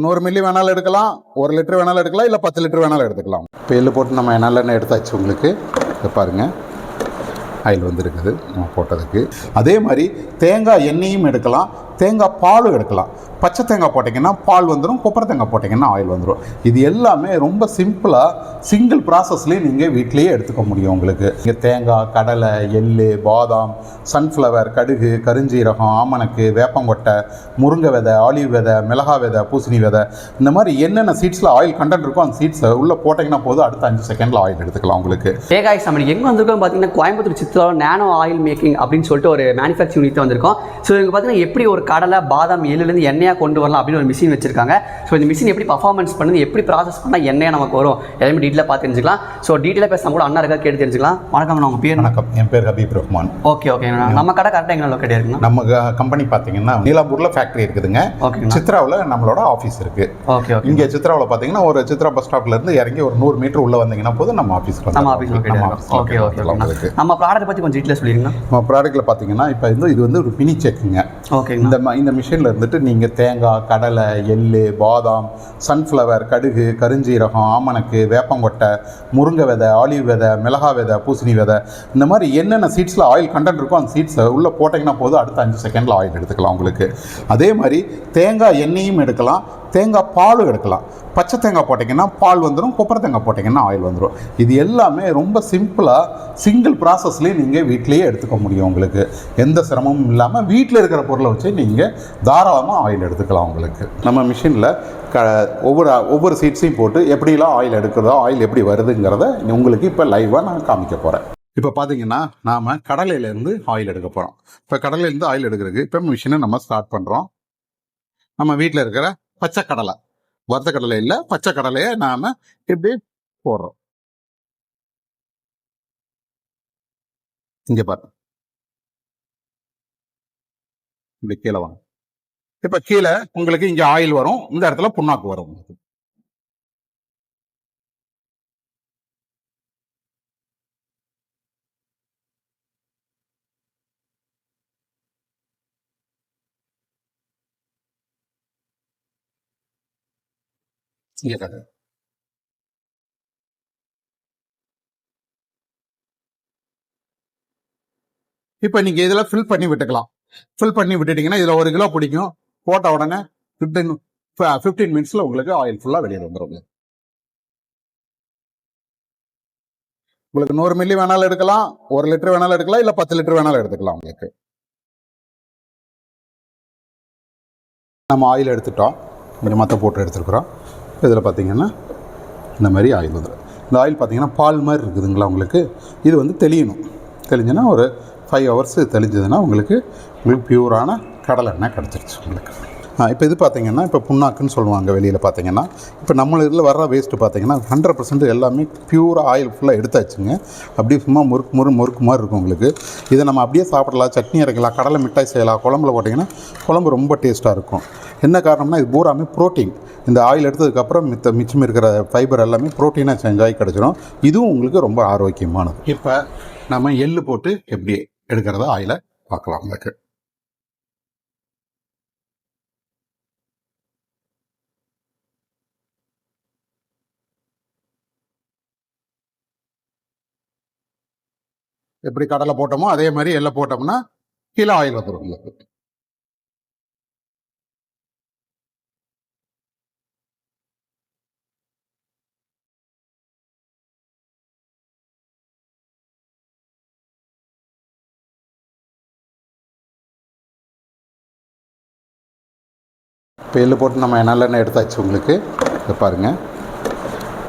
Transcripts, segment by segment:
100 milli வேணாலும் எடுக்கலாம், 1 litre வேணாலும் எடுக்கலாம், இல்லை 10 லிட்டர் வேணாலும் எடுத்துக்கலாம். இப்போ எள்ளு போட்டு நம்ம நல்லெண்ணெய் எடுத்தாச்சு. உங்களுக்கு இதை பாருங்கள், ஆயில் வந்துருக்குது நம்ம போட்டதுக்கு. அதே மாதிரி தேங்காய் எண்ணெயும் எடுக்கலாம், தேங்காய் பாலும் எடுக்கலாம். பச்சை தேங்காய் போட்டிங்கன்னா பால் வந்துடும், கொப்பரை தேங்காய் போட்டிங்கன்னா ஆயில் வந்துடும். இது எல்லாமே ரொம்ப சிம்பிளாக சிங்கிள் ப்ராசஸ்லேயே நீங்கள் வீட்டிலேயே எடுத்துக்க முடியும். உங்களுக்கு இங்கே தேங்காய், கடலை, எள்ளு, பாதாம், சன்ஃப்ளவர், கடுகு, கருஞ்சீரகம், ஆமணக்கு, வேப்பங்கொட்டை, முருங்கை விதை, ஆலிவ் விதை, மிளகா விதை, பூசணி விதை, இந்த மாதிரி என்னென்ன சீட்ஸில் ஆயில் கண்டென்ட் இருக்கோ அந்த சீட்ஸை உள்ளே போட்டிங்கன்னா போதும், அடுத்த 5 செகண்டில் ஆயில் எடுத்துக்கலாம். உங்களுக்கு தேங்காய் சமையல் எங்கே வந்திருக்கோம் பார்த்தீங்கன்னா, கோயம்புத்தூர் சித்ராவில் நானோ ஆயில் மேக்கிங் அப்படின்னு சொல்லிட்டு ஒரு மேனுஃபேக்சரிங் யூனிட் வந்திருக்கோம். ஸோ இங்கே பார்த்தீங்கன்னா எப்படி ஒரு கடலை, பாதாம், எள்ளுலேருந்து எண்ணெயாக கொண்டு வரலாம் அப்படின்னு ஒரு மிஷின் வச்சிருக்காங்க. ஸோ இந்த மிஷின் எப்படி பர்ஃபார்மன்ஸ் பண்ணுது, எப்படி ப்ராசஸ் பண்ணால் எண்ணெய் நமக்கு வரும், எல்லாமே டீட்டெயிலாக பார்த்து தெரிஞ்சுக்கலாம். ஸோ டீட்டெயிலாக பேச கூட அண்ணா இருக்கா கேட்டு தெரிஞ்சுக்கலாம். வணக்கம், உங்கள் பேர்? வணக்கம், என் பேர் ஹபீப் ரஹ்மான். Okay okay. நம்ம கடை கரெக்டாக எங்கே லொக்கேட் இருக்குங்க? நம்ம கம்பெனி பார்த்தீங்கன்னா நீலாம்பூரில் ஃபேக்ட்ரி இருக்குதுங்க. ஓகே. சித்ராவில் நம்மளோட ஆஃபீஸ் இருக்குது. Okay okay. இங்கே சித்ராவில் பார்த்தீங்கன்னா ஒரு சித்ரா பஸ் ஸ்டாப்லேருந்து இறங்கி ஒரு 100 மீட்டர் உள்ளே வந்தீங்கன்னா போதும் நம்ம ஆஃபீஸில் நம்ம ஆஃபீஸ் லொக்கேட் ஆகும். Okay okay. உங்களுக்கு நம்ம ப்ராடக்ட் பற்றி கொஞ்சம் டீட்டெயிலாக சொல்லிடுங்க. நம்ம ப்ராடக்ட்டில் பார்த்தீங்கன்னா இப்போ இது வந்து ஒரு மினி செக்குங்க. ஓகே. இந்த மிஷினில் இருந்துட்டு நீங்கள் தேங்காய், கடலை, எள்ளு, பாதாம், சன்ஃப்ளவர், கடுகு, கருஞ்சீரகம், ஆமணக்கு, வேப்பங்கொட்டை, முருங்கை விதை, ஆலிவ் விதை, மிளகா விதை, பூசணி விதை, இந்த மாதிரி என்னென்ன சீட்ஸில் ஆயில் கண்டென்ட் இருக்கோ அந்த சீட்ஸை உள்ளே போட்டிங்கன்னா போதும், அடுத்த 5 செகண்டில் ஆயில் எடுத்துக்கலாம். உங்களுக்கு அதே மாதிரி தேங்காய் எண்ணெயும் எடுக்கலாம், தேங்காய் பாலும் எடுக்கலாம். பச்சை தேங்காய் போட்டிங்கன்னா பால் வந்துடும், கொப்பரை தேங்காய் போட்டிங்கன்னா ஆயில் வந்துடும். இது எல்லாமே ரொம்ப சிம்பிளாக சிங்கிள் ப்ராசஸ்லேயே நீங்கள் வீட்டிலேயே எடுத்துக்க முடியும். உங்களுக்கு எந்த சிரமமும் இல்லாமல் வீட்டில் இருக்கிற பொருளை வச்சு நீங்கள் தாராளமாக ஆயில் எடுத்துக்கலாம். உங்களுக்கு நம்ம மிஷினில் ஒவ்வொரு சீட்ஸையும் போட்டு எப்படிலாம் ஆயில் எடுக்கிறதோ, ஆயில் எப்படி வருதுங்கிறத உங்களுக்கு இப்போ லைவாக நான் காமிக்க போகிறேன். இப்போ பார்த்தீங்கன்னா நாம் கடலையிலேருந்து ஆயில் எடுக்க போகிறோம். இப்போ கடலையிலேருந்து ஆயில் எடுக்கிறதுக்கு இப்போ மிஷினை நம்ம ஸ்டார்ட் பண்ணுறோம். நம்ம வீட்டில் இருக்கிற பச்சை கடலை, வறுத்த கடலை இல்லை, பச்சை கடலையை நாம் இப்படி போடுறோம். இங்கே பாருங்க, இப்படி கீழே வாங்க. இப்போ கீழே உங்களுக்கு இங்கே ஆயில் வரும், இந்த இடத்துல புண்ணாக்கு வரும். உங்களுக்கு இங்கே கடை இப்போ நீங்கள் இதில் ஃபில் பண்ணி விட்டுக்கலாம். ஃபில் பண்ணி விட்டுட்டிங்கன்னா இதில் 1 கிலோ பிடிக்கும். போட்ட உடனே 15 மினிட்ஸில் உங்களுக்கு ஆயில் ஃபுல்லாக வெளியே வந்துடும். உங்களுக்கு 100 மில்லி வேணாலும் எடுக்கலாம், 1 லிட்டர் வேணாலும் எடுக்கலாம், இல்லை 10 லிட்டர் வேணாலும் எடுத்துக்கலாம். உங்களுக்கு நம்ம ஆயில் எடுத்துட்டோம், கொஞ்சம் மற்ற போட்டு எடுத்துருக்குறோம். இதில் பார்த்தீங்கன்னா இந்த மாதிரி ஆயில் வந்துடும். இந்த ஆயில் பார்த்தீங்கன்னா பால் மாதிரி இருக்குதுங்களா உங்களுக்கு. இது வந்து தெளியணும். தெளிஞ்சுன்னா ஒரு 5 ஹவர்ஸ் தெளிஞ்சதுன்னா உங்களுக்கு பியூரான கடலை எண்ணெய் கிடச்சிருச்சு உங்களுக்கு. இப்போ இது பார்த்தீங்கன்னா இப்போ புண்ணாக்குன்னு சொல்லுவாங்க வெளியில். பார்த்தீங்கன்னா இப்போ நம்ம இதில் வர்ற வேஸ்ட்டு பார்த்தீங்கன்னா 100% எல்லாமே பியூராக ஆயில் ஃபுல்லாக எடுத்தாச்சுங்க. அப்படியே சும்மா முறுக்கு மாதிரி இருக்கும் உங்களுக்கு. இதை நம்ம அப்படியே சாப்பிடலாம், சட்னி அரைக்கலாம், கடலை மிட்டாய் செய்யலாம், குழம்புல போட்டிங்கன்னா குழம்பு ரொம்ப டேஸ்ட்டாக இருக்கும். என்ன காரணம்னா இது பூராமே ப்ரோட்டீன். இந்த ஆயில் எடுத்ததுக்கப்புறம் மிச்சம் இருக்கிற ஃபைபர் எல்லாமே ப்ரோட்டீனாக சேஞ்ச் ஆகி கிடச்சிரும். இதுவும் உங்களுக்கு ரொம்ப ஆரோக்கியமானது. இப்போ நம்ம எள்ளு போட்டு எப்படி எடுக்கிறத ஆயிலை பார்க்கலாம். உங்களுக்கு எப்படி கடலை போட்டோமோ அதே மாதிரி எள்ளை போட்டோம்னா கீழே ஆயில் வந்துடும் உங்களுக்கு. இப்போ எள்ளு போட்டு நம்ம நல்லெண்ணெய் எடுத்தாச்சு. உங்களுக்கு இதை பாருங்கள்,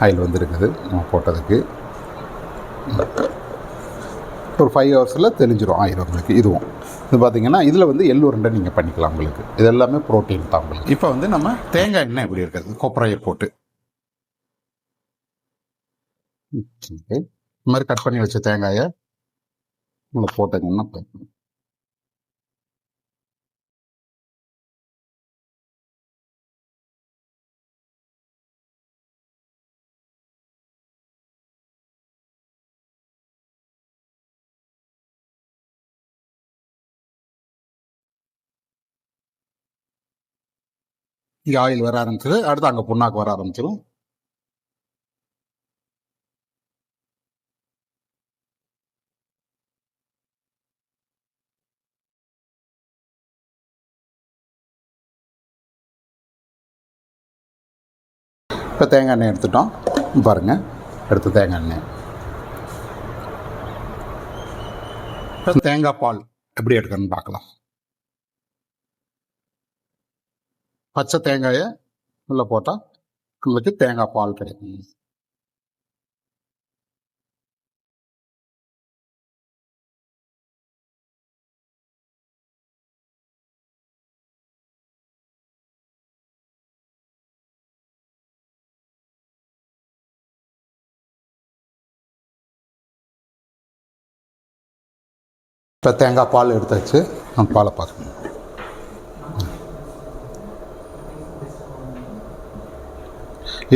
ஆயில் வந்துருக்குது நம்ம போட்டதுக்கு. ஒரு 5 ஹவர்ஸில் தெளிஞ்சிடும் ஆயில் உங்களுக்கு. இதுவும் இது பார்த்தீங்கன்னா இதில் வந்து எள்ளு உருண்டை நீங்கள் பண்ணிக்கலாம். உங்களுக்கு இது எல்லாமே ப்ரோட்டீன் தான் உங்களுக்கு. இப்போ வந்து நம்ம தேங்காய் எண்ணெய் எப்படி இருக்கிறது, கொப்பரையை போட்டு இந்த மாதிரி கட் பண்ணி வச்ச தேங்காயை உள்ள போட்டீங்கன்னா இங்கே ஆயில் வர ஆரம்பிச்சது, அடுத்து அங்கே புண்ணாக்கு வர ஆரம்பிச்சிடும். இப்போ தேங்காய் எண்ணெய் எடுத்துட்டோம் பாருங்கள். எடுத்து தேங்காய் எண்ணெய், இப்போ தேங்காய் பால் எப்படி எடுக்கணும்னு பார்க்கலாம். பச்சை தேங்காயை உள்ளே போட்டால் உங்களுக்கு தேங்காய் பால் கிடைக்கும். இப்போ தேங்காய் பால் எடுத்தாச்சு, நம்ம பாலை பார்க்கணும்.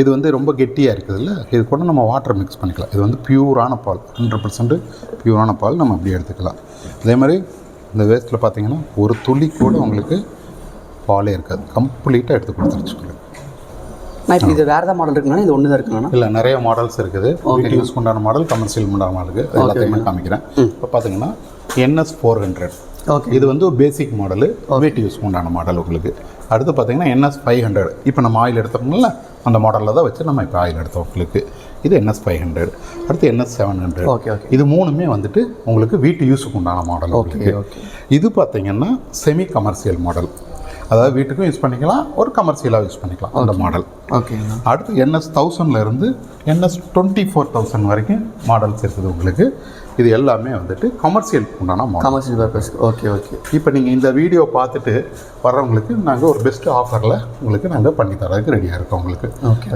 இது வந்து ரொம்ப கெட்டியாக இருக்குதுல்ல, இது கூட நம்ம வாட்டர் மிக்ஸ் பண்ணிக்கலாம். இது வந்து பியூரான பால், 100% பியூரான பால் நம்ம அப்படியே எடுத்துக்கலாம். அதே மாதிரி இந்த வேஸ்ட்டில் பார்த்தீங்கன்னா ஒரு துளி கூட உங்களுக்கு பாலே இருக்காது, கம்ப்ளீட்டாக எடுத்து கொடுத்துருச்சு. இப்போ இது வேறு ஏதாவது மாடல் இருக்குன்னா இது ஒன்று தான் இருக்குண்ணா? இல்லை, நிறைய மாடல்ஸ் இருக்குது. வீட்டு யூஸ் உண்டான மாடல், கமர்ஷியல் உண்டான மாடல் இருக்குது. எல்லாத்தையுமே காமிக்கிறேன். இப்போ பார்த்தீங்கன்னா NS 400, இது வந்து பேசிக் மாடலு, வீட்டு யூஸ் உண்டான மாடல் உங்களுக்கு. அடுத்து பார்த்தீங்கன்னா NS 500, இப்போ நம்ம ஆயில் எடுத்தோம்ல அந்த மாடலில் தான் வச்சு நம்ம இப்போ ஆயில் எடுத்தோம் உங்களுக்கு. இது NS 500. அடுத்து NS 700. இது மூணுமே வந்துட்டு உங்களுக்கு வீட்டு யூஸுக்கு உண்டான மாடல் உங்களுக்கு. இது பார்த்தீங்கன்னா செமி கமர்ஷியல் மாடல், அதாவது வீட்டுக்கும் யூஸ் பண்ணிக்கலாம், ஒரு கமர்ஷியலாக யூஸ் பண்ணிக்கலாம் அந்த மாடல். அடுத்து NS 1000லேருந்து NS 24,000 வரைக்கும் மாடல்ஸ் இருக்குது உங்களுக்கு. இது எல்லாமே வந்துட்டு கமர்ஷியல் உண்டான மாடல், கமர்ஷியல் பர்பஸ். இப்போ நீங்கள் இந்த வீடியோ பார்த்துட்டு வர்றவங்களுக்கு நாங்கள் ஒரு பெஸ்ட் ஆஃபரில் உங்களுக்கு நாங்கள் பண்ணி தரதுக்கு ரெடியாக இருக்கோம் உங்களுக்கு.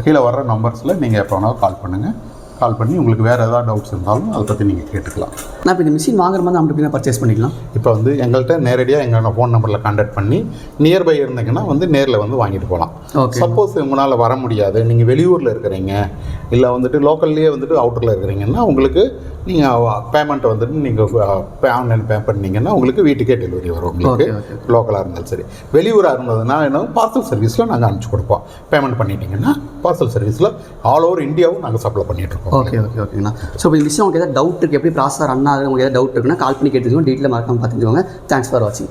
கீழே வர்ற நம்பர்ஸில் நீங்கள் எப்போ வேணாலும் கால் பண்ணுங்கள். கால் பண்ணி உங்களுக்கு வேறு ஏதாவது டவுட்ஸ் இருந்தாலும் அதை பற்றி நீங்கள் கேட்டுக்கலாம். நான் இப்போ இந்த மிஷின் வாங்குற மாதிரி நம்ம எப்படி பர்ச்சேஸ் பண்ணிக்கலாம்? இப்போ வந்து எங்கள்கிட்ட நேரடியாக எங்களோட ஃபோன் நம்பரில் கான்டாக்ட் பண்ணி நியர்பை இருந்தீங்கன்னா வந்து நேரில் வந்து வாங்கிட்டு போகலாம். சப்போஸ் உங்களால் வர முடியாது, நீங்கள் வெளியூரில் இருக்கிறீங்க, இல்லை வந்துட்டு லோக்கல்லையே வந்துட்டு அவுட்டரில் இருக்கிறீங்கன்னா உங்களுக்கு நீங்கள் பேமெண்ட்டை வந்துட்டு நீங்கள் ஆன்லைன் பே பண்ணிங்கன்னா உங்களுக்கு வீட்டுக்கே டெலிவரி வரும் உங்களுக்கு. லோக்கலாக இருந்தாலும் சரி, வெளியூராக இருந்ததுன்னா என்ன பார்சல் சர்வீஸில் நாங்கள் அனுப்பிச்சி கொடுப்போம். பேமெண்ட் பண்ணிட்டீங்கன்னா பார்சல் சர்வீஸில் ஆல் ஓவர் இந்தியாவும் நாங்கள் சப்ளை பண்ணிகிட்ருக்கோம். ஓகேங்கண்ணா. ஸோ இப்போ இந்த விஷயம் உங்களுக்கு ஏதாவது டவுட் இருக்குது, எப்படி ப்ராசஸ் ரன் ஆகுது, உங்களுக்கு ஏதாவது டவுட் இருக்குன்னா கால் பண்ணி கேட்டுக்கோங்க. டீட்டெயிலாக மறக்காமல் பார்த்துக்கோங்க. தேங்க்ஸ் ஃபார் வாட்சிங்.